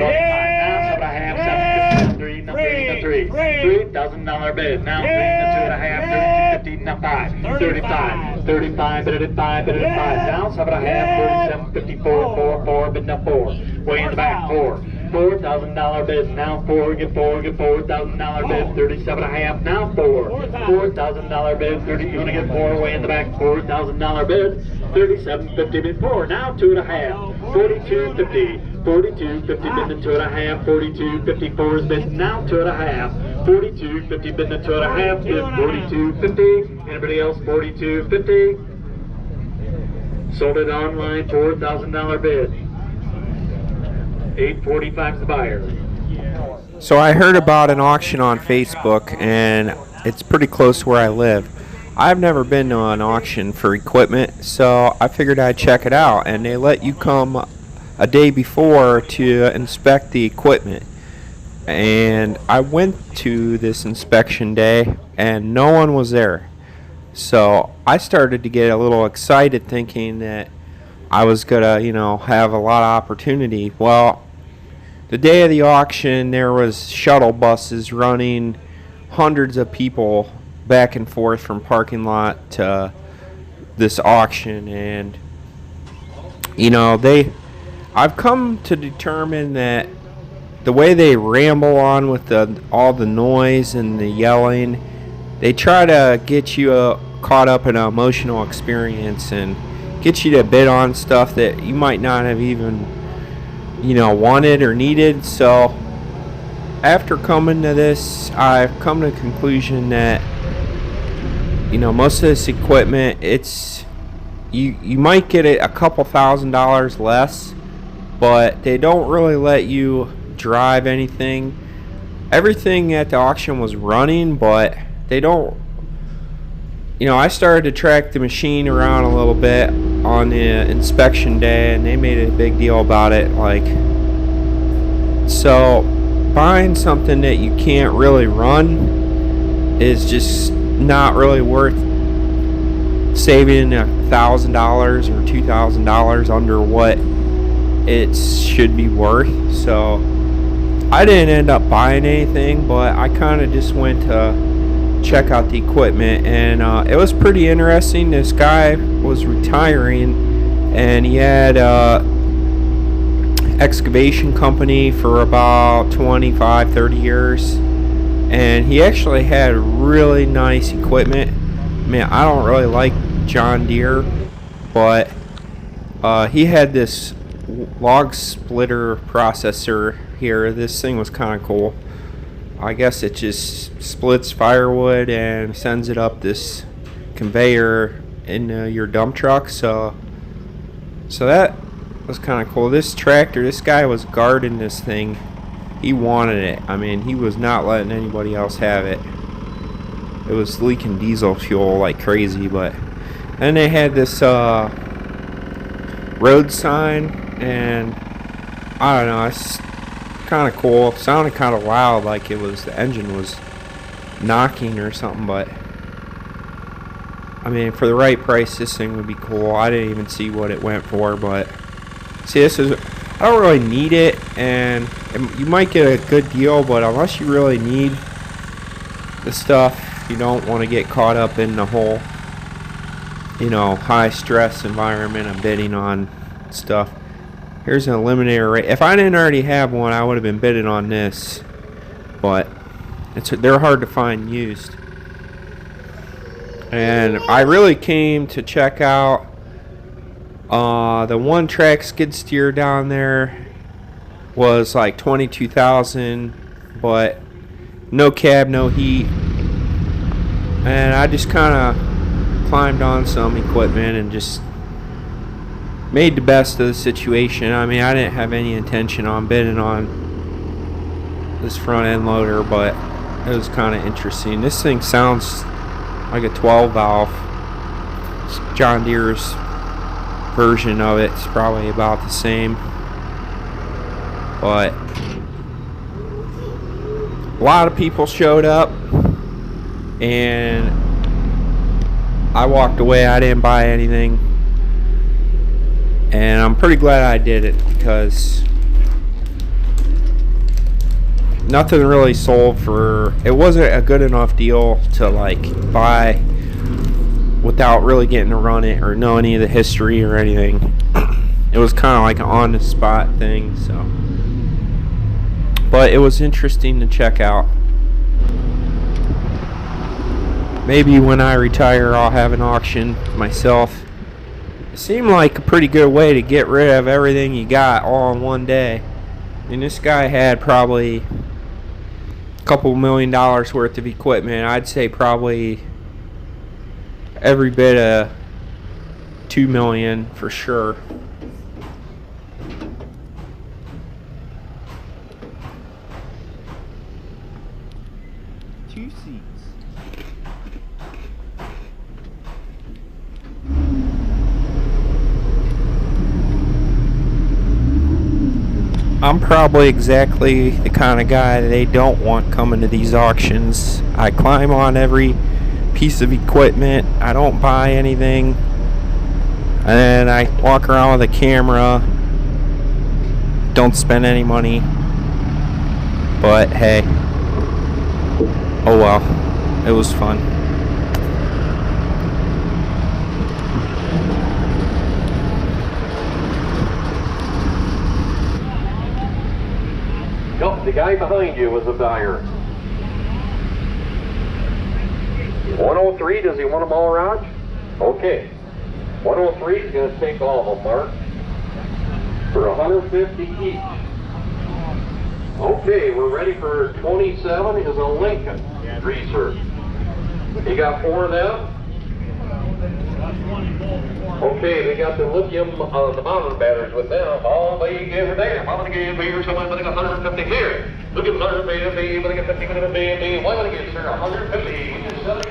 Now, 7.5, 7.50, now three, $3,000 bid. Now, 2.5, 32.50, now 5, 35, bid it at 5, Now, 7.5, 47.54, 4, bid now 4. Way in the back, 4. $4,000 bid. Now 4, get $4,000 bid. 37.5. Now 4. $4,000 bid. 30. You want to get 4 way in the back? $4,000 bid. 37.50 bid 4. Now 2.5. 42.50. 42.50 bid the 2.5. 42.54 is bid. Now 2.5. 42.50 bid the 2.5 is 42.50. Anybody else? 42.50. Sold it online. $4,000 bid. 845 is the buyer. So I heard about an auction on Facebook, and it's pretty close to where I live. I've never been to an auction for equipment, so I figured I'd check it out. And they let you come a day before to inspect the equipment. And I went to this inspection day, and no one was there. So I started to get a little excited, thinking that I was gonna, have a lot of opportunity. Well, the day of the auction, there was shuttle buses running hundreds of people back and forth from parking lot to this auction, and I've come to determine that the way they ramble on with all the noise and the yelling, they try to get you caught up in an emotional experience and get you to bid on stuff that you might not have even wanted or needed. So after coming to this, I've come to the conclusion that most of this equipment, it's you might get it a couple $1,000s less, but they don't really let you drive anything. Everything at the auction was running, but they don't. I started to track the machine around a little bit on the inspection day, and they made a big deal about it. So buying something that you can't really run is just not really worth saving $1,000 or $2,000 under what it should be worth. So I didn't end up buying anything, but I kind of just went to check out the equipment, and it was pretty interesting. This guy was retiring, and he had excavation company for about 25-30 years, and he actually had really nice equipment. Man, I don't really like John Deere, but he had this log splitter processor here. This thing was kind of cool. I guess it just splits firewood and sends it up this conveyor in your dump truck. So that was kind of cool. This tractor, this guy was guarding this thing. He wanted it. I mean, he was not letting anybody else have it. It was leaking diesel fuel like crazy. But then they had this road sign, and I don't know, it's kind of cool. It sounded kind of loud, like the engine was knocking or something, but I mean, for the right price, this thing would be cool. I didn't even see what it went for, but see, I don't really need it, and you might get a good deal, but unless you really need the stuff, you don't want to get caught up in the whole high stress environment of bidding on stuff. Here's an eliminator rate. If I didn't already have one, I would have been bidding on this, but they're hard to find used. And I really came to check out the one track skid steer down there. Was like $22,000, but no cab, no heat. And I just kind of climbed on some equipment and just made the best of the situation. I mean, I didn't have any intention on bidding on this front end loader, but it was kind of interesting. This thing sounds like a 12 valve. It's John Deere's version of it. It's probably about the same, but a lot of people showed up, and I walked away. I didn't buy anything. And I'm pretty glad I did it, because nothing really sold for. It wasn't a good enough deal to like buy without really getting to run it or know any of the history or anything. It was kind of like an on the spot thing, so. But it was interesting to check out. Maybe when I retire, I'll have an auction myself. It seemed like a pretty good way to get rid of everything you got all in one day. And this guy had probably a couple $1 million worth of equipment. I'd say probably every bit of $2 million for sure. Two seats. I'm probably exactly the kind of guy they don't want coming to these auctions. I climb on every piece of equipment. I don't buy anything. And I walk around with a camera. Don't spend any money. But hey. Oh well. It was fun. Nope, the guy behind you was a buyer. 103, does he want them all, Raj? Okay. 103 is going to take all of them, Mark, for 150 each. Okay, we're ready for 27 is a Lincoln Research. You got 4 of them? Okay, they got the lithium, the mountain batteries with them. All they give a damn. I'm going to give here, someone going to get 150 here. Look at 150, going to get 50, going to get 50. Why going to get, sir, 150?